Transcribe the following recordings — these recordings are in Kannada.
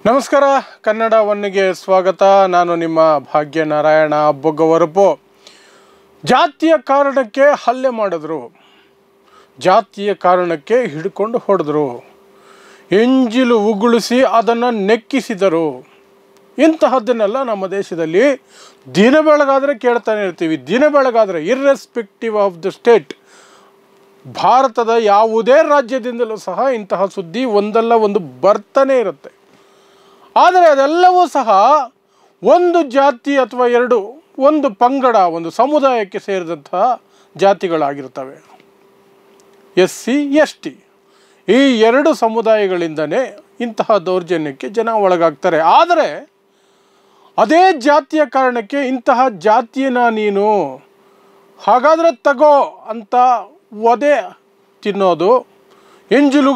ನಮಸ್ಕಾರ ಕನ್ನಡ ಒನ್ನಿಗೆ ಸ್ವಾಗತ. ನಾನು ನಿಮ್ಮ ಭಾಗ್ಯನಾರಾಯಣ ಬೊಗ್ಗವರಪು. ಜಾತಿಯ ಕಾರಣಕ್ಕೆ ಹಲ್ಲೆ ಮಾಡಿದ್ರು, ಜಾತಿಯ ಕಾರಣಕ್ಕೆ ಹಿಡ್ಕೊಂಡು ಹೊಡೆದ್ರು, ಎಂಜಿಲು ಉಗುಳಿಸಿ ಅದನ್ನು ನೆಕ್ಕಿಸಿದರು. ಇಂತಹದ್ದನ್ನೆಲ್ಲ ನಮ್ಮ ದೇಶದಲ್ಲಿ ದಿನ ಬೆಳಗಾದರೆ ಕೇಳ್ತಾನೆ ಇರ್ತೀವಿ. ದಿನ ಬೆಳಗಾದರೆ ಇರ್ರೆಸ್ಪೆಕ್ಟಿವ್ ಆಫ್ ದ ಸ್ಟೇಟ್, ಭಾರತದ ಯಾವುದೇ ರಾಜ್ಯದಿಂದಲೂ ಸಹ ಇಂತಹ ಸುದ್ದಿ ಒಂದಲ್ಲ ಒಂದು ಬರ್ತಾನೆ ಇರುತ್ತೆ. ಆದರೆ ಅದೆಲ್ಲವೂ ಸಹ ಒಂದು ಜಾತಿ ಅಥವಾ ಎರಡು, ಒಂದು ಪಂಗಡ, ಒಂದು ಸಮುದಾಯಕ್ಕೆ ಸೇರಿದಂತಹ ಜಾತಿಗಳಾಗಿರ್ತವೆ. SC ST ಈ ಎರಡು ಸಮುದಾಯಗಳಿಂದನೇ ಇಂತಹ ದೌರ್ಜನ್ಯಕ್ಕೆ ಜನ ಒಳಗಾಗ್ತಾರೆ. ಆದರೆ ಅದೇ ಜಾತಿಯ ಕಾರಣಕ್ಕೆ ಇಂತಹ ಜಾತಿಯನ್ನು ನೀನು ಹಾಗಾದರೆ ತಗೋ ಅಂತ ಒದೆ ತಿನ್ನೋದು, ಎಂಜಿಲು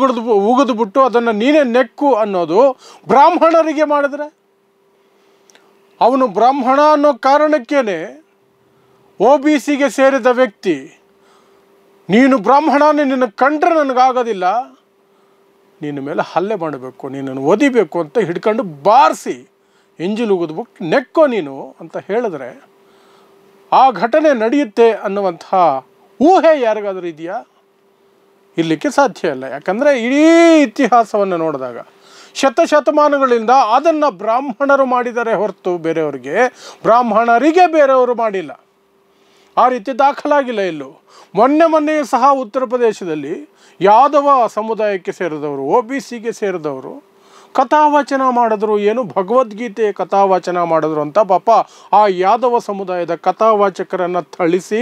ಉಗಿದ್ಬಿಟ್ಟು ಅದನ್ನು ನೀನೇ ನೆಕ್ಕು ಅನ್ನೋದು ಬ್ರಾಹ್ಮಣರಿಗೆ ಮಾಡಿದ್ರೆ, ಅವನು ಬ್ರಾಹ್ಮಣ ಅನ್ನೋ ಕಾರಣಕ್ಕೇನೆ OBCಗೆ ಸೇರಿದ ವ್ಯಕ್ತಿ, ನೀನು ಬ್ರಾಹ್ಮಣನೇ, ನಿನ್ನ ಕಂಡ್ರೆ ನನಗಾಗೋದಿಲ್ಲ, ನಿನ್ನ ಮೇಲೆ ಹಲ್ಲೆ ಮಾಡಬೇಕು, ನೀನನ್ನು ಒದಿಬೇಕು ಅಂತ ಹಿಡ್ಕೊಂಡು ಬಾರಿಸಿ ಎಂಜಿಲು ಉಗಿದ್ಬಿಟ್ಟು ನೆಕ್ಕೋ ನೀನು ಅಂತ ಹೇಳಿದ್ರೆ ಆ ಘಟನೆ ನಡೆಯುತ್ತೆ ಅನ್ನುವಂಥ ಊಹೆ ಯಾರಿಗಾದರೂ ಇದೆಯಾ? ಇರಲಿಕ್ಕೆ ಸಾಧ್ಯ ಇಲ್ಲ. ಯಾಕಂದರೆ ಇಡೀ ಇತಿಹಾಸವನ್ನು ನೋಡಿದಾಗ ಶತಮಾನಗಳಿಂದ ಅದನ್ನು ಬ್ರಾಹ್ಮಣರು ಮಾಡಿದ್ದಾರೆ ಹೊರತು ಬ್ರಾಹ್ಮಣರಿಗೆ ಬೇರೆಯವರು ಮಾಡಿಲ್ಲ. ಆ ರೀತಿ ದಾಖಲಾಗಿಲ್ಲ ಎಲ್ಲೂ. ಮೊನ್ನೆಯೂ ಸಹ ಉತ್ತರ ಪ್ರದೇಶದಲ್ಲಿ ಯಾದವ ಸಮುದಾಯಕ್ಕೆ ಸೇರಿದವರು, OBCಗೆ ಸೇರಿದವರು ಕಥಾವಾಚನ ಮಾಡಿದ್ರು. ಏನು ಭಗವದ್ಗೀತೆ ಕಥಾವಾಚನ ಮಾಡಿದ್ರು ಅಂತ ಪಾಪ ಆ ಯಾದವ ಸಮುದಾಯದ ಕಥಾವಾಚಕರನ್ನು ಥಳಿಸಿ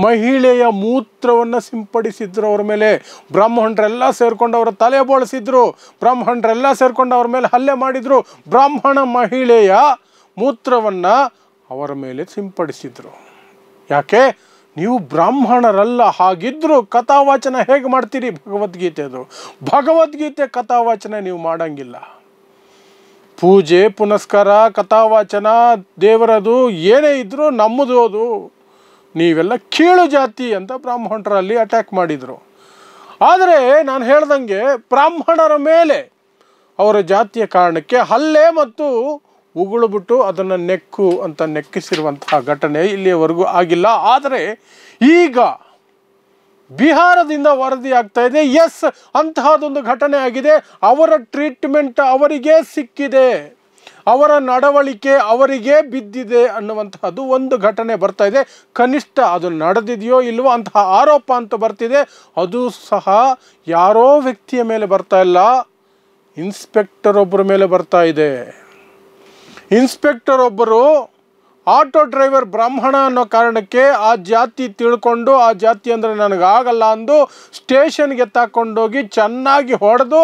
ಮಹಿಳೆಯ ಮೂತ್ರವನ್ನು ಸಿಂಪಡಿಸಿದ್ರು ಅವರ ಮೇಲೆ. ಬ್ರಾಹ್ಮಣರೆಲ್ಲ ಸೇರ್ಕೊಂಡು ಅವರ ತಲೆ ಬೋಳಿಸಿದ್ರು, ಬ್ರಾಹ್ಮಣರೆಲ್ಲ ಸೇರ್ಕೊಂಡು ಅವ್ರ ಮೇಲೆ ಹಲ್ಲೆ ಮಾಡಿದರು. ಬ್ರಾಹ್ಮಣ ಮಹಿಳೆಯ ಮೂತ್ರವನ್ನು ಅವರ ಮೇಲೆ ಸಿಂಪಡಿಸಿದ್ರು. ಯಾಕೆ? ನೀವು ಬ್ರಾಹ್ಮಣರಲ್ಲ, ಹಾಗಿದ್ದರೂ ಕಥಾವಾಚನ ಹೇಗೆ ಮಾಡ್ತೀರಿ? ಭಗವದ್ಗೀತೆ ಕಥಾವಾಚನ ನೀವು ಮಾಡಂಗಿಲ್ಲ. ಪೂಜೆ ಪುನಸ್ಕಾರ ಕಥಾವಾಚನ ದೇವರದು ಏನೇ ಇದ್ದರೂ ನಮ್ಮದು ಅದು, ನೀವೆಲ್ಲ ಕೀಳು ಜಾತಿ ಅಂತ ಬ್ರಾಹ್ಮಣರಲ್ಲಿ ಅಟ್ಯಾಕ್ ಮಾಡಿದರು. ಆದರೆ ನಾನು ಹೇಳ್ದಂಗೆ ಬ್ರಾಹ್ಮಣರ ಮೇಲೆ ಅವರ ಜಾತಿಯ ಕಾರಣಕ್ಕೆ ಹಲ್ಲೆ ಮತ್ತು ಉಗುಳುಬಿಟ್ಟು ಅದನ್ನು ನೆಕ್ಕು ಅಂತ ನೆಕ್ಕಿಸಿರುವಂತಹ ಘಟನೆ ಇಲ್ಲಿಯವರೆಗೂ ಆಗಿಲ್ಲ. ಆದರೆ ಈಗ ಬಿಹಾರದಿಂದ ವರದಿ ಆಗ್ತಾ ಇದೆ, ಎಸ್ ಅಂತಹದೊಂದು ಘಟನೆ ಆಗಿದೆ. ಅವರ ಟ್ರೀಟ್ಮೆಂಟ್ ಅವರಿಗೆ ಸಿಕ್ಕಿದೆ, ಅವರ ನಡವಳಿಕೆ ಅವರಿಗೆ ಬಿದ್ದಿದೆ ಅನ್ನುವಂತಹದ್ದು ಒಂದು ಘಟನೆ ಬರ್ತಾ ಇದೆ. ಕನಿಷ್ಠ ಅದು ನಡೆದಿದೆಯೋ ಇಲ್ವೋ ಅಂತಹ ಆರೋಪ ಅಂತ ಬರ್ತಿದೆ. ಅದು ಸಹ ಯಾರೋ ವ್ಯಕ್ತಿಯ ಮೇಲೆ ಬರ್ತಾ ಇಲ್ಲ, ಇನ್ಸ್ಪೆಕ್ಟರ್ ಒಬ್ಬರ ಮೇಲೆ ಬರ್ತಾ ಇದೆ. ಇನ್ಸ್ಪೆಕ್ಟರ್ ಒಬ್ಬರು ಆಟೋ ಡ್ರೈವರ್ ಬ್ರಾಹ್ಮಣ ಅನ್ನೋ ಕಾರಣಕ್ಕೆ ಆ ಜಾತಿ ತಿಳ್ಕೊಂಡು, ಆ ಜಾತಿ ಅಂದರೆ ನನಗಾಗಲ್ಲ ಅಂದು ಸ್ಟೇಷನ್ಗೆ ತಗೊಂಡೋಗಿ ಚೆನ್ನಾಗಿ ಹೊಡೆದು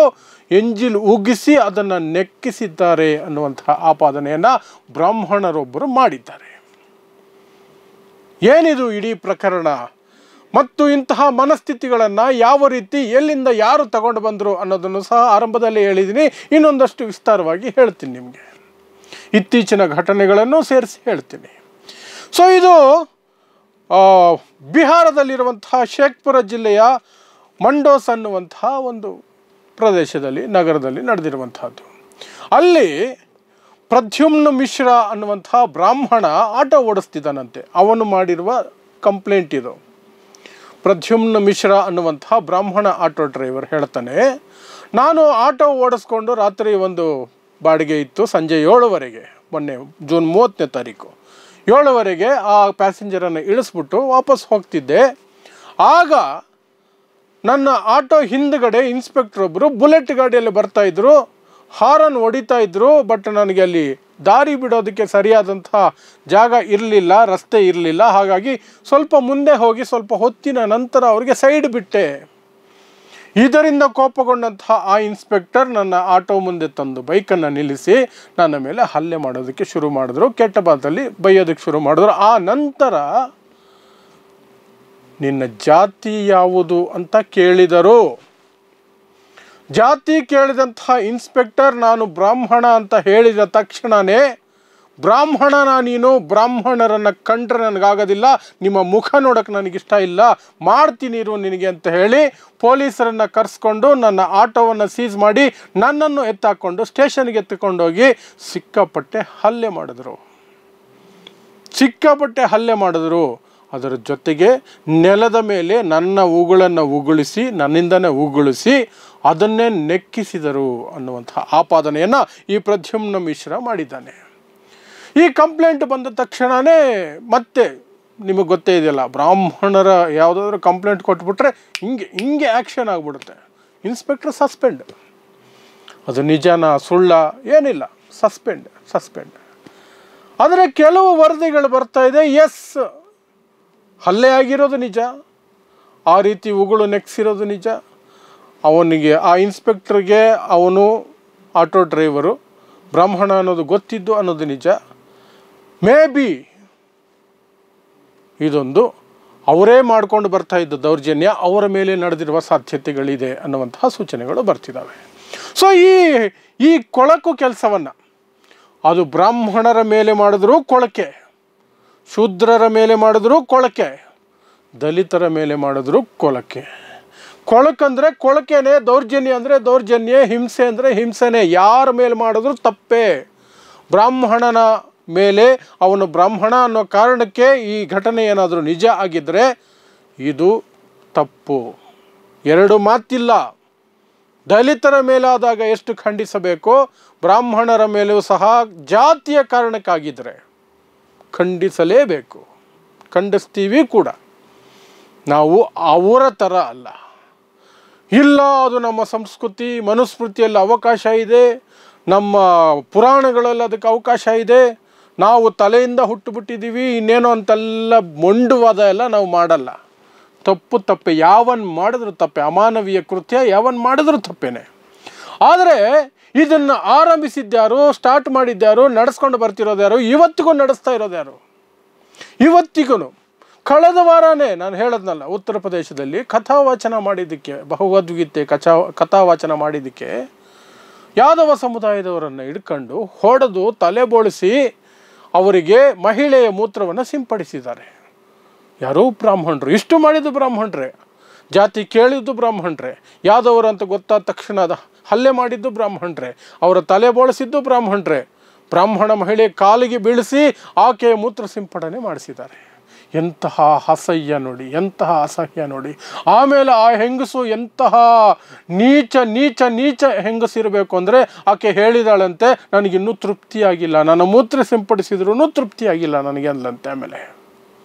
ಎಂಜಿಲ್ ಉಗಿಸಿ ಅದನ್ನು ನೆಕ್ಕಿಸಿದ್ದಾರೆ ಅನ್ನುವಂತಹ ಆಪಾದನೆಯನ್ನು ಬ್ರಾಹ್ಮಣರೊಬ್ಬರು ಮಾಡಿದ್ದಾರೆ. ಏನಿದು ಇಡೀ ಪ್ರಕರಣ ಮತ್ತು ಇಂತಹ ಮನಸ್ಥಿತಿಗಳನ್ನು ಯಾವ ರೀತಿ ಎಲ್ಲಿಂದ ಯಾರು ತಗೊಂಡು ಬಂದರು ಅನ್ನೋದನ್ನು ಸಹ ಆರಂಭದಲ್ಲೇ ಹೇಳಿದ್ದೀನಿ. ಇನ್ನೊಂದಷ್ಟು ವಿಸ್ತಾರವಾಗಿ ಹೇಳ್ತೀನಿ, ನಿಮಗೆ ಇತ್ತೀಚಿನ ಘಟನೆಗಳನ್ನು ಸೇರಿಸಿ ಹೇಳ್ತೀನಿ. ಸೊ ಇದು ಬಿಹಾರದಲ್ಲಿರುವಂತಹ ಶೇಖ್ಪುರ ಜಿಲ್ಲೆಯ ಮಂಡೋಸ್ ಅನ್ನುವಂತಹ ಒಂದು ಪ್ರದೇಶದಲ್ಲಿ, ನಗರದಲ್ಲಿ ನಡೆದಿರುವಂತಹದ್ದು. ಅಲ್ಲಿ ಪ್ರದ್ಯುಮ್ನ ಮಿಶ್ರಾ ಅನ್ನುವಂತಹ ಬ್ರಾಹ್ಮಣ ಆಟೋ ಓಡಿಸ್ತಿದ್ದಾನಂತೆ. ಅವನು ಮಾಡಿರುವ ಕಂಪ್ಲೇಂಟ್ ಇದು. ಪ್ರದ್ಯುಮ್ನ ಮಿಶ್ರಾ ಅನ್ನುವಂತಹ ಬ್ರಾಹ್ಮಣ ಆಟೋ ಡ್ರೈವರ್ ಹೇಳ್ತಾನೆ, ನಾನು ಆಟೋ ಓಡಿಸ್ಕೊಂಡು ರಾತ್ರಿ ಒಂದು ಬಾಡಿಗೆ ಇತ್ತು, ಸಂಜೆ 7ವರೆಗೆ, ಮೊನ್ನೆ ಜೂನ್ 30ನೇ ತಾರೀಕು 7ವರೆಗೆ ಆ ಪ್ಯಾಸೆಂಜರನ್ನು ಇಳಿಸ್ಬಿಟ್ಟು ವಾಪಸ್ ಹೋಗ್ತಿದ್ದೆ. ಆಗ ನನ್ನ ಆಟೋ ಹಿಂದ್ಗಡೆ ಇನ್ಸ್ಪೆಕ್ಟರ್ ಒಬ್ಬರು ಬುಲೆಟ್ ಗಾಡಿಯಲ್ಲಿ ಬರ್ತಾಯಿದ್ರು, ಹಾರನ್ ಹೊಡಿತಾ ಇದ್ರು. ಬಟ್ ನನಗೆ ಅಲ್ಲಿ ದಾರಿ ಬಿಡೋದಕ್ಕೆ ಸರಿಯಾದಂತಹ ಜಾಗ ಇರಲಿಲ್ಲ, ರಸ್ತೆ ಇರಲಿಲ್ಲ. ಹಾಗಾಗಿ ಸ್ವಲ್ಪ ಮುಂದೆ ಹೋಗಿ ಸ್ವಲ್ಪ ಹೊತ್ತಿನ ನಂತರ ಅವರಿಗೆ ಸೈಡ್ ಬಿಟ್ಟೆ. ಇದರಿಂದ ಕೋಪಗೊಂಡಂತಹ ಆ ಇನ್ಸ್ಪೆಕ್ಟರ್ ನನ್ನ ಆಟೋ ಮುಂದೆ ತಂದು ಬೈಕನ್ನು ನಿಲ್ಲಿಸಿ ನನ್ನ ಮೇಲೆ ಹಲ್ಲೆ ಮಾಡೋದಕ್ಕೆ ಶುರು ಮಾಡಿದ್ರು, ಕೆಟ್ಟ ಮಾತಲ್ಲಿ ಬೈಯೋದಕ್ಕೆ ಶುರು ಮಾಡಿದ್ರು. ಆ ನಂತರ ನಿನ್ನ ಜಾತಿ ಯಾವುದು ಅಂತ ಕೇಳಿದರು. ಜಾತಿ ಕೇಳಿದಂತಹ ಇನ್ಸ್ಪೆಕ್ಟರ್ ನಾನು ಬ್ರಾಹ್ಮಣ ಅಂತ ಹೇಳಿದ ತಕ್ಷಣವೇ ಬ್ರಾಹ್ಮಣನ ನೀನು, ಬ್ರಾಹ್ಮಣರನ್ನು ಕಂಡ್ರೆ ನನಗಾಗೋದಿಲ್ಲ, ನಿಮ್ಮ ಮುಖ ನೋಡೋಕ್ಕೆ ನನಗಿಷ್ಟ ಇಲ್ಲ, ಮಾಡ್ತೀನಿ ಇರು ನಿನಗೆ ಅಂತ ಹೇಳಿ ಪೊಲೀಸರನ್ನು ಕರೆಸ್ಕೊಂಡು ನನ್ನ ಆಟೋವನ್ನು ಸೀಸ್ ಮಾಡಿ ನನ್ನನ್ನು ಎತ್ತಾಕೊಂಡು ಸ್ಟೇಷನ್ಗೆ ಎತ್ತಿಕೊಂಡೋಗಿ ಸಿಕ್ಕಾಪಟ್ಟೆ ಹಲ್ಲೆ ಮಾಡಿದ್ರು. ಅದರ ಜೊತೆಗೆ ನೆಲದ ಮೇಲೆ ನನ್ನ ಉಗುಳನ್ನು ಉಗುಳಿಸಿ, ನನ್ನಿಂದನೇ ಉಗುಳಿಸಿ ಅದನ್ನೇ ನೆಕ್ಕಿಸಿದರು ಅನ್ನುವಂತಹ ಆಪಾದನೆಯನ್ನು ಈ ಪ್ರದ್ಯುಮ್ನ ಮಿಶ್ರ ಮಾಡಿದ್ದಾನೆ. ಈ ಕಂಪ್ಲೇಂಟ್ ಬಂದ ತಕ್ಷಣವೇ ಮತ್ತೆ ನಿಮಗೆ ಗೊತ್ತೇ ಇದೆಯಲ್ಲ, ಬ್ರಾಹ್ಮಣರ ಯಾವುದಾದ್ರೂ ಕಂಪ್ಲೇಂಟ್ ಕೊಟ್ಬಿಟ್ರೆ ಹಿಂಗೆ ಆ್ಯಕ್ಷನ್ ಆಗಿಬಿಡುತ್ತೆ. Inspector suspend. ಅದು ನಿಜನಾ ಸುಳ್ಳ ಏನಿಲ್ಲ, ಸಸ್ಪೆಂಡ್. ಆದರೆ ಕೆಲವು ವರದಿಗಳು ಬರ್ತಾ ಇದೆ, ಎಸ್ ಹಲ್ಲೆ ಆಗಿರೋದು ನಿಜ, ಆ ರೀತಿ ಉಗುಳು ನೆಕ್ಸಿರೋದು ನಿಜ, ಅವನಿಗೆ ಆ ಇನ್ಸ್ಪೆಕ್ಟರ್ಗೆ ಅವನು ಆಟೋ ಡ್ರೈವರು ಬ್ರಾಹ್ಮಣ ಅನ್ನೋದು ಗೊತ್ತಿದ್ದು ಅನ್ನೋದು ನಿಜ. ಮೇ ಬಿ ಇದೊಂದು ಅವರೇ ಮಾಡ್ಕೊಂಡು ಬರ್ತಾ ಇದ್ದ ದೌರ್ಜನ್ಯ ಅವರ ಮೇಲೆ ನಡೆದಿರುವ ಸಾಧ್ಯತೆಗಳಿದೆ ಅನ್ನುವಂತಹ ಸೂಚನೆಗಳು ಬರ್ತಿದ್ದಾವೆ. ಸೊ ಈ ಕೊಳಕು ಕೆಲಸವನ್ನು ಅದು ಬ್ರಾಹ್ಮಣರ ಮೇಲೆ ಮಾಡಿದ್ರೂ ಕೊಳಕೆ, ಶೂದ್ರರ ಮೇಲೆ ಮಾಡಿದ್ರೂ ಕೊಳಕೆ, ದಲಿತರ ಮೇಲೆ ಮಾಡಿದ್ರೂ ಕೊಳಕೆ. ಕೊಳಕಂದರೆ ಕೊಳಕೆನೇ, ದೌರ್ಜನ್ಯ ಅಂದರೆ ದೌರ್ಜನ್ಯ, ಹಿಂಸೆ ಅಂದರೆ ಹಿಂಸೆನೇ. ಯಾರ ಮೇಲೆ ಮಾಡಿದ್ರೂ ತಪ್ಪೇ. ಬ್ರಾಹ್ಮಣನ ಮೇಲೆ ಅವನು ಬ್ರಾಹ್ಮಣ ಅನ್ನೋ ಕಾರಣಕ್ಕೆ ಈ ಘಟನೆ ಏನಾದರೂ ನಿಜ ಆಗಿದ್ದರೆ ಇದು ತಪ್ಪು, ಎರಡು ಮಾತಿಲ್ಲ. ದಲಿತರ ಮೇಲಾದಾಗ ಎಷ್ಟು ಖಂಡಿಸಬೇಕೋ ಬ್ರಾಹ್ಮಣರ ಮೇಲೂ ಸಹ ಜಾತಿಯ ಕಾರಣಕ್ಕಾಗಿದ್ದರೆ ಖಂಡಿಸಲೇಬೇಕು, ಖಂಡಿಸ್ತೀವಿ ಕೂಡ. ನಾವು ಅವರ ಥರ ಅಲ್ಲ. ಇಲ್ಲ, ಅದು ನಮ್ಮ ಸಂಸ್ಕೃತಿ ಮನುಸ್ಮೃತಿಯಲ್ಲಿ ಅವಕಾಶ ಇದೆ, ನಮ್ಮ ಪುರಾಣಗಳಲ್ಲಿ ಅದಕ್ಕೆ ಅವಕಾಶ ಇದೆ, ನಾವು ತಲೆಯಿಂದ ಹುಟ್ಟುಬಿಟ್ಟಿದ್ದೀವಿ ಇನ್ನೇನೋ ಅಂತೆಲ್ಲ ಮೊಂಡುವಾದ ಎಲ್ಲ ನಾವು ಮಾಡಲ್ಲ. ತಪ್ಪೆ, ಯಾವನ್ ಮಾಡಿದ್ರು ತಪ್ಪೆ, ಅಮಾನವೀಯ ಕೃತ್ಯ ಯಾವನ್ ಮಾಡಿದ್ರು ತಪ್ಪೇನೆ. ಆದರೆ ಇದನ್ನು ಆರಂಭಿಸಿದ್ಯಾರು, ಸ್ಟಾರ್ಟ್ ಮಾಡಿದ್ಯಾರು, ನಡೆಸ್ಕೊಂಡು ಬರ್ತಿರೋದು ಯಾರು, ಇವತ್ತಿಗೂ ನಡೆಸ್ತಾ ಇರೋದು ಯಾರು? ಇವತ್ತಿಗೂ ಕಳೆದ ವಾರನೇ ನಾನು ಹೇಳದ್ನಲ್ಲ, ಉತ್ತರ ಪ್ರದೇಶದಲ್ಲಿ ಕಥಾವಾಚನ ಮಾಡಿದ್ದಕ್ಕೆ, ಭಗವದ್ಗೀತೆ ಕಥಾವಾಚನ ಮಾಡಿದ್ದಕ್ಕೆ ಯಾದವ ಸಮುದಾಯದವರನ್ನು ಹಿಡ್ಕೊಂಡು ಹೊಡೆದು ತಲೆ ಬೋಳಿಸಿ ಅವರಿಗೆ ಮಹಿಳೆಯ ಮೂತ್ರವನ್ನು ಸಿಂಪಡಿಸಿದ್ದಾರೆ. ಯಾರೋ ಬ್ರಾಹ್ಮಣರು, ಇಷ್ಟು ಮಾಡಿದ್ದು ಬ್ರಾಹ್ಮಣರೇ, ಜಾತಿ ಕೇಳಿದ್ದು ಬ್ರಾಹ್ಮಣರೇ, ಯಾದವರು ಅಂತ ಗೊತ್ತಾದ ತಕ್ಷಣ ಹಲ್ಲೆ ಮಾಡಿದ್ದು ಬ್ರಾಹ್ಮಣರೇ, ಅವರ ತಲೆ ಬೋಳಿಸಿದ್ದು ಬ್ರಾಹ್ಮಣರೇ, ಬ್ರಾಹ್ಮಣ ಮಹಿಳೆ ಕಾಲಿಗೆ ಬೀಳಿಸಿ ಆಕೆಯ ಮೂತ್ರ ಸಿಂಪಡಣೆ ಮಾಡಿಸಿದ್ದಾರೆ. ಎಂತಹ ಅಸಹ್ಯ ನೋಡಿ, ಎಂತಹ ಅಸಹ್ಯ ನೋಡಿ. ಆಮೇಲೆ ಆ ಹೆಂಗಸು ಎಂತಹ ನೀಚ ಹೆಂಗಸಿರಬೇಕು ಅಂದರೆ ಆಕೆ ಹೇಳಿದಾಳಂತೆ, ನನಗಿನ್ನೂ ತೃಪ್ತಿಯಾಗಿಲ್ಲ, ನನ್ನ ಮೂತ್ರ ಸಿಂಪಡಿಸಿದ್ರೂ ತೃಪ್ತಿಯಾಗಿಲ್ಲ ನನಗೆ ಅಂದ್ಲಂತೆ. ಆಮೇಲೆ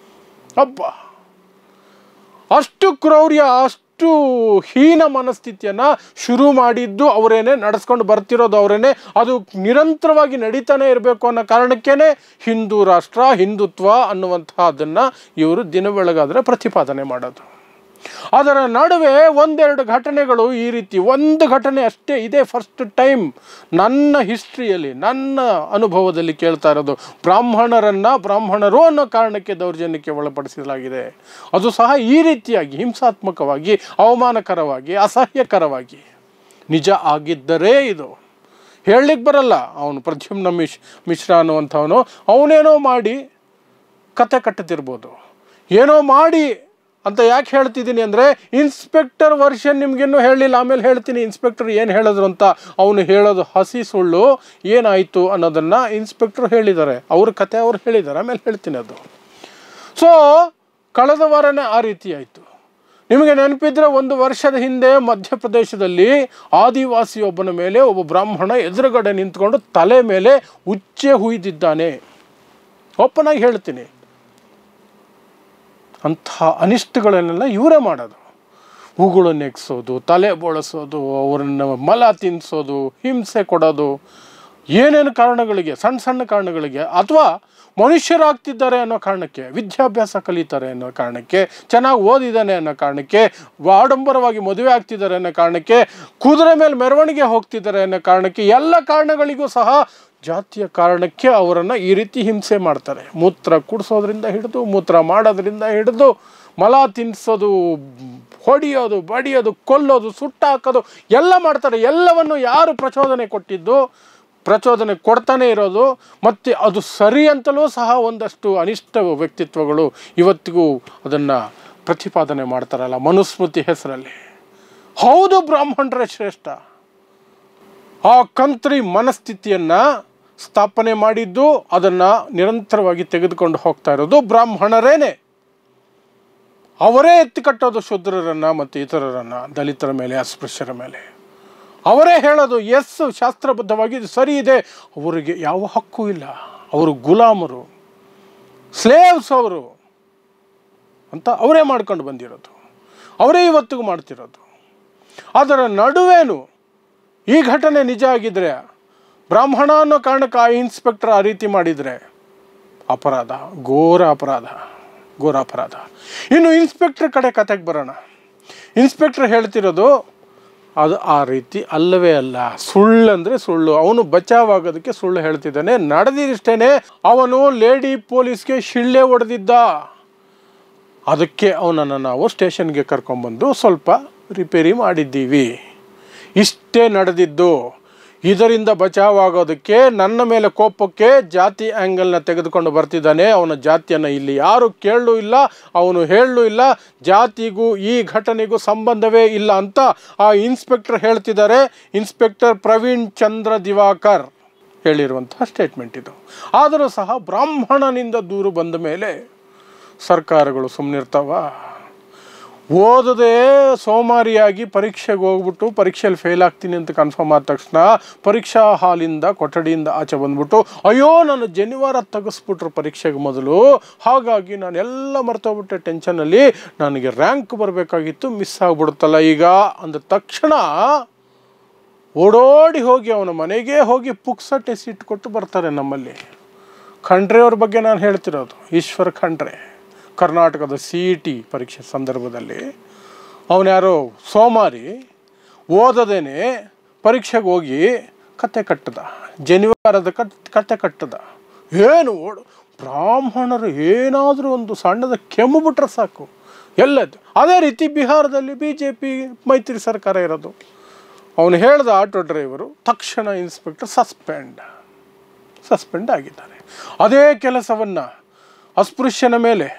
ಅಬ್ಬ, ಅಷ್ಟು ಕ್ರೌರ್ಯ, ಅಷ್ಟು ಹೀನ ಮನಸ್ಥಿತಿಯನ್ನು ಶುರು ಮಾಡಿದ್ದು ಅವರೇನೆ, ನಡೆಸ್ಕೊಂಡು ಬರ್ತಿರೋದು ಅವರೇನೆ, ಅದು ನಿರಂತರವಾಗಿ ನಡೀತಾನೆ ಇರಬೇಕು ಅನ್ನೋ ಕಾರಣಕ್ಕೇ ಹಿಂದೂ ರಾಷ್ಟ್ರ, ಹಿಂದುತ್ವ ಅನ್ನುವಂಥದ್ದನ್ನು ಇವರು ದಿನ ಬೆಳಗಾದರೆ ಪ್ರತಿಪಾದನೆ ಮಾಡೋದು. ಅದರ ನಡುವೆ ಒಂದೆರಡು ಘಟನೆಗಳು ಈ ರೀತಿ, ಒಂದು ಘಟನೆ ಅಷ್ಟೇ ಇದೆ ಫಸ್ಟ್ ಟೈಮ್ ನನ್ನ ಹಿಸ್ಟ್ರಿಯಲ್ಲಿ, ನನ್ನ ಅನುಭವದಲ್ಲಿ ಕೇಳ್ತಾ ಇರೋದು. ಬ್ರಾಹ್ಮಣರು ಅನ್ನೋ ಕಾರಣಕ್ಕೆ ದೌರ್ಜನ್ಯಕ್ಕೆ ಒಳಪಡಿಸಲಾಗಿದೆ. ಅದು ಸಹ ಈ ರೀತಿಯಾಗಿ ಹಿಂಸಾತ್ಮಕವಾಗಿ, ಅವಮಾನಕರವಾಗಿ, ಅಸಹ್ಯಕರವಾಗಿ ನಿಜ ಆಗಿದ್ದರೆ ಇದು ಹೇಳಲಿಕ್ಕೆ ಬರಲ್ಲ. ಅವನು ಪ್ರದ್ಯುಮ್ನ ಮಿಶ್ರ ಅನ್ನುವಂಥವನು ಅವನೇನೋ ಮಾಡಿ ಕತೆ ಕಟ್ಟುತ್ತಿರ್ಬೋದು, ಏನೋ ಮಾಡಿ ಅಂತ ಯಾಕೆ ಹೇಳ್ತಿದ್ದೀನಿ ಅಂದರೆ, ಇನ್ಸ್ಪೆಕ್ಟರ್ ವರ್ಷನ್ ನಿಮಗಿನ್ನೂ ಹೇಳಲಿಲ್ಲ, ಆಮೇಲೆ ಹೇಳ್ತೀನಿ ಇನ್ಸ್ಪೆಕ್ಟರ್ ಏನು ಹೇಳಿದ್ರು ಅಂತ. ಅವನು ಹೇಳೋದು ಹಸಿ ಸುಳ್ಳು, ಏನಾಯಿತು ಅನ್ನೋದನ್ನು ಇನ್ಸ್ಪೆಕ್ಟರ್ ಹೇಳಿದ್ದಾರೆ, ಅವ್ರ ಕತೆ ಅವ್ರು ಹೇಳಿದ್ದಾರೆ, ಆಮೇಲೆ ಹೇಳ್ತೀನಿ ಅದು. ಸೊ ಕಳೆದ ವಾರನೇ ಆ ರೀತಿ ಆಯಿತು. ನಿಮಗೆ ನೆನಪಿದ್ರೆ, 1 ವರ್ಷದ ಹಿಂದೆ ಮಧ್ಯಪ್ರದೇಶದಲ್ಲಿ ಆದಿವಾಸಿಯೊಬ್ಬನ ಮೇಲೆ ಒಬ್ಬ ಬ್ರಾಹ್ಮಣ ಎದುರುಗಡೆ ನಿಂತ್ಕೊಂಡು ತಲೆ ಮೇಲೆ ಉಚ್ಚೆ ಹುಯ್ದಿದ್ದಾನೆ. ಓಪನಾಗಿ ಹೇಳ್ತೀನಿ, ಅಂಥ ಅನಿಷ್ಟಗಳನ್ನೆಲ್ಲ ಇವರೇ ಮಾಡೋದು. ಉಗುಳು ನೆಗ್ಸೋದು, ತಲೆ ಬೋಳಿಸೋದು, ಅವರನ್ನು ಮಲ ತಿನ್ನಿಸೋದು, ಹಿಂಸೆ ಕೊಡೋದು, ಏನೇನು ಕಾರಣಗಳಿಗೆ, ಸಣ್ಣ ಕಾರಣಗಳಿಗೆ, ಅಥವಾ ಮನುಷ್ಯರಾಗ್ತಿದ್ದಾರೆ ಅನ್ನೋ ಕಾರಣಕ್ಕೆ, ವಿದ್ಯಾಭ್ಯಾಸ ಕಲಿತಾರೆ ಅನ್ನೋ ಕಾರಣಕ್ಕೆ, ಚೆನ್ನಾಗಿ ಓದಿದ್ದಾನೆ ಅನ್ನೋ ಕಾರಣಕ್ಕೆ, ಆಡಂಬರವಾಗಿ ಮದುವೆ ಆಗ್ತಿದ್ದಾರೆ ಅನ್ನೋ ಕಾರಣಕ್ಕೆ, ಕುದುರೆ ಮೇಲೆ ಮೆರವಣಿಗೆ ಹೋಗ್ತಿದ್ದಾರೆ ಅನ್ನೋ ಕಾರಣಕ್ಕೆ, ಎಲ್ಲ ಕಾರಣಗಳಿಗೂ ಸಹ ಜಾತಿಯ ಕಾರಣಕ್ಕೆ ಅವರನ್ನು ಈ ರೀತಿ ಹಿಂಸೆ ಮಾಡ್ತಾರೆ. ಮೂತ್ರ ಕುಡಿಸೋದ್ರಿಂದ ಹಿಡಿದು, ಮೂತ್ರ ಮಾಡೋದ್ರಿಂದ ಹಿಡಿದು, ಮಲ ತಿನ್ನಿಸೋದು, ಹೊಡೆಯೋದು, ಬಡಿಯೋದು, ಕೊಲ್ಲೋದು, ಸುಟ್ಟಾಕೋದು ಎಲ್ಲ ಮಾಡ್ತಾರೆ. ಎಲ್ಲವನ್ನು ಯಾರು ಪ್ರಚೋದನೆ ಕೊಟ್ಟಿದ್ದು? ಪ್ರಚೋದನೆ ಕೊಡ್ತಾನೆ ಇರೋದು. ಮತ್ತು ಅದು ಸರಿ ಅಂತಲೂ ಸಹ ಒಂದಷ್ಟು ಅನಿಷ್ಟ ವ್ಯಕ್ತಿತ್ವಗಳು ಇವತ್ತಿಗೂ ಅದನ್ನು ಪ್ರತಿಪಾದನೆ ಮಾಡ್ತಾರಲ್ಲ ಮನುಸ್ಮೃತಿ ಹೆಸರಲ್ಲಿ. ಹೌದು, ಬ್ರಾಹ್ಮಣರೇ ಶ್ರೇಷ್ಠ. ಆ ಕಂತ್ರಿ ಮನಸ್ಥಿತಿಯನ್ನು ಸ್ಥಾಪನೆ ಮಾಡಿದ್ದು, ಅದನ್ನು ನಿರಂತರವಾಗಿ ತೆಗೆದುಕೊಂಡು ಹೋಗ್ತಾ ಇರೋದು ಬ್ರಾಹ್ಮಣರೇನೆ. ಅವರೇ ಎತ್ತಿಕಟ್ಟೋದು ಶೂದ್ರರನ್ನು ಮತ್ತು ಇತರರನ್ನು, ದಲಿತರ ಮೇಲೆ, ಅಸ್ಪೃಶ್ಯರ ಮೇಲೆ. ಅವರೇ ಹೇಳೋದು ಎಸ್ ಶಾಸ್ತ್ರಬದ್ಧವಾಗಿ ಇದು ಸರಿ ಇದೆ. ಅವರಿಗೆ ಯಾವ ಹಕ್ಕು ಇಲ್ಲ, ಅವರು ಗುಲಾಮರು, ಸ್ಲೇವ್ಸ್ ಅವರು ಅಂತ ಅವರೇ ಮಾಡ್ಕೊಂಡು ಬಂದಿರೋದು, ಅವರೇ ಇವತ್ತಿಗೂ ಮಾಡ್ತಿರೋದು. ಅದರ ನಡುವೇನು ಈ ಘಟನೆ ನಿಜ ಆಗಿದ್ರೆ, ಬ್ರಾಹ್ಮಣ ಅನ್ನೋ ಕಾರಣಕ್ಕೆ ಆ ಇನ್ಸ್ಪೆಕ್ಟರ್ ಆ ರೀತಿ ಮಾಡಿದರೆ ಅಪರಾಧ, ಘೋರ ಅಪರಾಧ, ಘೋರ ಅಪರಾಧ. ಇನ್ನು ಇನ್ಸ್ಪೆಕ್ಟರ್ ಕಡೆ ಕತೆಗೆ ಬರೋಣ. ಇನ್ಸ್ಪೆಕ್ಟರ್ ಹೇಳ್ತಿರೋದು ಅದು ಆ ರೀತಿ ಅಲ್ಲವೇ ಅಲ್ಲ, ಸುಳ್ಳಂದರೆ ಸುಳ್ಳು. ಅವನು ಬಚಾವಾಗೋದಕ್ಕೆ ಸುಳ್ಳು ಹೇಳ್ತಿದ್ದಾನೆ. ನಡೆದಿಷ್ಟೇ, ಅವನು ಲೇಡಿ ಪೊಲೀಸ್ಗೆ ಶಿಳ್ಳೆ ಹೊಡೆದಿದ್ದ. ಅದಕ್ಕೆ ಅವನನ್ನು ನಾವು ಸ್ಟೇಷನ್ಗೆ ಕರ್ಕೊಂಬಂದು ಸ್ವಲ್ಪ ರಿಪೇರಿ ಮಾಡಿದ್ದೀವಿ. ಇಷ್ಟೇ ನಡೆದಿದ್ದು. ಇದರಿಂದ ಬಚಾವಾಗೋದಕ್ಕೆ ನನ್ನ ಮೇಲೆ ಕೋಪಕ್ಕೆ ಜಾತಿ ಆ್ಯಂಗಲ್ನ ತೆಗೆದುಕೊಂಡು ಬರ್ತಿದ್ದಾನೆ. ಅವನ ಜಾತಿಯನ್ನು ಇಲ್ಲಿ ಯಾರು ಕೇಳಲೂ ಇಲ್ಲ, ಅವನು ಹೇಳಲೂ ಇಲ್ಲ. ಜಾತಿಗೂ ಈ ಘಟನೆಗೂ ಸಂಬಂಧವೇ ಇಲ್ಲ ಅಂತ ಆ ಇನ್ಸ್ಪೆಕ್ಟರ್ ಹೇಳ್ತಿದ್ದಾರೆ. ಇನ್ಸ್ಪೆಕ್ಟರ್ ಪ್ರವೀಣ್ ಚಂದ್ರ ದಿವಾಕರ್ ಹೇಳಿರುವಂತಹ ಸ್ಟೇಟ್ಮೆಂಟ್ ಇದು. ಆದರೂ ಸಹ ಬ್ರಾಹ್ಮಣನಿಂದ ದೂರು ಬಂದ ಮೇಲೆ ಸರ್ಕಾರಗಳು ಸುಮ್ಮನಿರ್ತಾವ? ಓದದೆ ಸೋಮಾರಿಯಾಗಿ ಪರೀಕ್ಷೆಗೆ ಹೋಗ್ಬಿಟ್ಟು ಪರೀಕ್ಷೆಯಲ್ಲಿ ಫೇಲ್ ಆಗ್ತೀನಿ ಅಂತ ಕನ್ಫರ್ಮ್ ಆದ ತಕ್ಷಣ ಪರೀಕ್ಷಾ ಹಾಲಿಂದ ಕೊಠಡಿಯಿಂದ ಆಚೆ ಬಂದ್ಬಿಟ್ಟು ಅಯ್ಯೋ ನಾನು ಜನಿವಾರ ತೆಗೆಸ್ಬಿಟ್ರು ಪರೀಕ್ಷೆಗೆ ಮೊದಲು, ಹಾಗಾಗಿ ನಾನು ಎಲ್ಲ ಮರ್ತೋಗ್ಬಿಟ್ಟೆ ಟೆನ್ಷನಲ್ಲಿ, ನನಗೆ ರ್ಯಾಂಕ್ ಬರಬೇಕಾಗಿತ್ತು, ಮಿಸ್ ಆಗಿಬಿಡುತ್ತಲ್ಲ ಈಗ ಅಂದ ತಕ್ಷಣ ಓಡೋಡಿ ಹೋಗಿ ಅವನ ಮನೆಗೆ ಹೋಗಿ ಪುಕ್ಸಟ್ಟೆ ಸೀಟ್ ಕೊಟ್ಟು ಬರ್ತಾರೆ ನಮ್ಮಲ್ಲಿ. ಖಂಡ್ರೆ ಅವ್ರ ಬಗ್ಗೆ ನಾನು ಹೇಳ್ತಿರೋದು, ಈಶ್ವರ್ ಖಂಡ್ರೆ. ಕರ್ನಾಟಕದ CET ಪರೀಕ್ಷೆ ಸಂದರ್ಭದಲ್ಲಿ ಅವನ್ಯಾರೋ ಸೋಮಾರಿ ಓದದೇನೆ ಪರೀಕ್ಷೆಗೆ ಹೋಗಿ ಕತೆ ಕಟ್ಟದ, ಜನಿವಾರದ ಕತೆ ಕಟ್ಟದ. ಏನು ಬ್ರಾಹ್ಮಣರು ಏನಾದರೂ ಒಂದು ಸಣ್ಣದ ಕೆಮ್ಮು ಬಿಟ್ರೆ ಸಾಕು ಎಲ್ಲದ್ದು. ಅದೇ ರೀತಿ ಬಿಹಾರದಲ್ಲಿ BJP ಮೈತ್ರಿ ಸರ್ಕಾರ ಇರೋದು. ಅವನು ಹೇಳ್ದ ಆಟೋ ಡ್ರೈವರು, ತಕ್ಷಣ ಇನ್ಸ್ಪೆಕ್ಟರ್ ಸಸ್ಪೆಂಡ್ ಆಗಿದ್ದಾರೆ. ಅದೇ ಕೆಲಸವನ್ನು ಅಸ್ಪೃಶ್ಯನ ಮೇಲೆ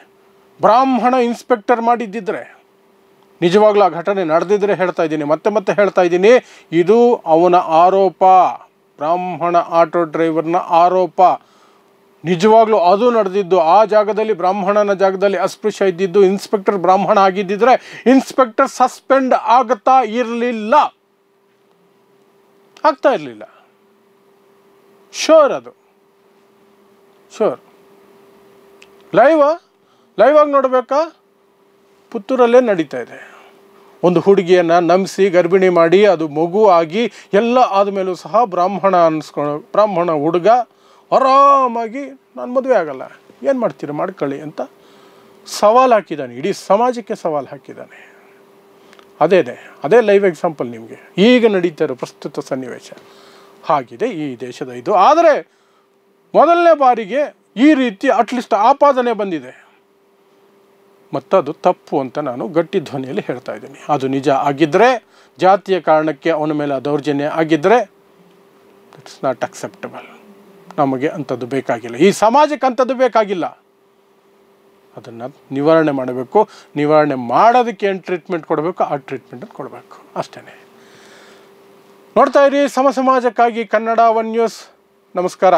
ಬ್ರಾಹ್ಮಣ ಇನ್ಸ್ಪೆಕ್ಟರ್ ಮಾಡಿದ್ದಿದ್ರೆ, ನಿಜವಾಗ್ಲೂ ಆ ಘಟನೆ ನಡೆದಿದ್ರೆ ಹೇಳ್ತಾ ಇದ್ದೀನಿ, ಮತ್ತೆ ಹೇಳ್ತಾ ಇದ್ದೀನಿ, ಇದು ಅವನ ಆರೋಪ, ಬ್ರಾಹ್ಮಣ ಆಟೋ ಡ್ರೈವರ್ನ ಆರೋಪ. ನಿಜವಾಗ್ಲೂ ಅದು ನಡೆದಿದ್ದು, ಆ ಜಾಗದಲ್ಲಿ ಬ್ರಾಹ್ಮಣನ ಜಾಗದಲ್ಲಿ ಅಸ್ಪೃಶ್ಯ ಇದ್ದಿದ್ದು, ಇನ್ಸ್ಪೆಕ್ಟರ್ ಬ್ರಾಹ್ಮಣ ಆಗಿದ್ದಿದ್ರೆ ಇನ್ಸ್ಪೆಕ್ಟರ್ ಸಸ್ಪೆಂಡ್ ಆಗ್ತಾ ಇರಲಿಲ್ಲ, ಆಗ್ತಾ ಇರಲಿಲ್ಲ. ಶೋರ್, ಅದು ಶೋರ್. ಲೈವ್ ಆಗಿ ನೋಡಬೇಕಾ? ಪುತ್ತೂರಲ್ಲೇ ನಡೀತಾ ಇದೆ. ಒಂದು ಹುಡುಗಿಯನ್ನು ನಂಬಿಸಿ ಗರ್ಭಿಣಿ ಮಾಡಿ ಅದು ಮಗು ಆಗಿ ಎಲ್ಲ ಆದಮೇಲೂ ಸಹ ಬ್ರಾಹ್ಮಣ ಹುಡುಗ ಆರಾಮಾಗಿ ನಾನು ಮದುವೆ ಆಗಲ್ಲ, ಏನು ಮಾಡ್ತೀರ ಮಾಡ್ಕೊಳ್ಳಿ ಅಂತ ಸವಾಲು ಹಾಕಿದ್ದಾನೆ, ಇಡೀ ಸಮಾಜಕ್ಕೆ ಸವಾಲು ಹಾಕಿದ್ದಾನೆ. ಅದೇ ಲೈವ್ ಎಕ್ಸಾಂಪಲ್ ನಿಮಗೆ ಈಗ ನಡೀತಾ ಇರೋ ಪ್ರಸ್ತುತ ಸನ್ನಿವೇಶ ಆಗಿದೆ ಈ ದೇಶದ ಇದು. ಆದರೆ ಮೊದಲನೇ ಬಾರಿಗೆ ಈ ರೀತಿ ಅಟ್ಲೀಸ್ಟ್ ಆಪಾದನೆ ಬಂದಿದೆ, ಮತ್ತದು ತಪ್ಪು ಅಂತ ನಾನು ಗಟ್ಟಿ ಧ್ವನಿಯಲ್ಲಿ ಹೇಳ್ತಾ ಇದ್ದೀನಿ. ಅದು ನಿಜ ಆಗಿದ್ದರೆ, ಜಾತಿಯ ಕಾರಣಕ್ಕೆ ಅವನ ಮೇಲೆ ದೌರ್ಜನ್ಯ ಆಗಿದ್ದರೆ, ಇಟ್ಸ್ ನಾಟ್ ಅಕ್ಸೆಪ್ಟಬಲ್. ನಮಗೆ ಅಂಥದ್ದು ಬೇಕಾಗಿಲ್ಲ, ಈ ಸಮಾಜಕ್ಕೆ ಅಂಥದ್ದು ಬೇಕಾಗಿಲ್ಲ. ಅದನ್ನು ನಿವಾರಣೆ ಮಾಡಬೇಕು. ನಿವಾರಣೆ ಮಾಡೋದಕ್ಕೆ ಏನು ಟ್ರೀಟ್ಮೆಂಟ್ ಕೊಡಬೇಕು ಆ ಟ್ರೀಟ್ಮೆಂಟನ್ನು ಕೊಡಬೇಕು, ಅಷ್ಟೇ. ನೋಡ್ತಾ ಇರಿ ಸಮಾಜಕ್ಕಾಗಿ ಕನ್ನಡ 1 ನ್ಯೂಸ್. ನಮಸ್ಕಾರ.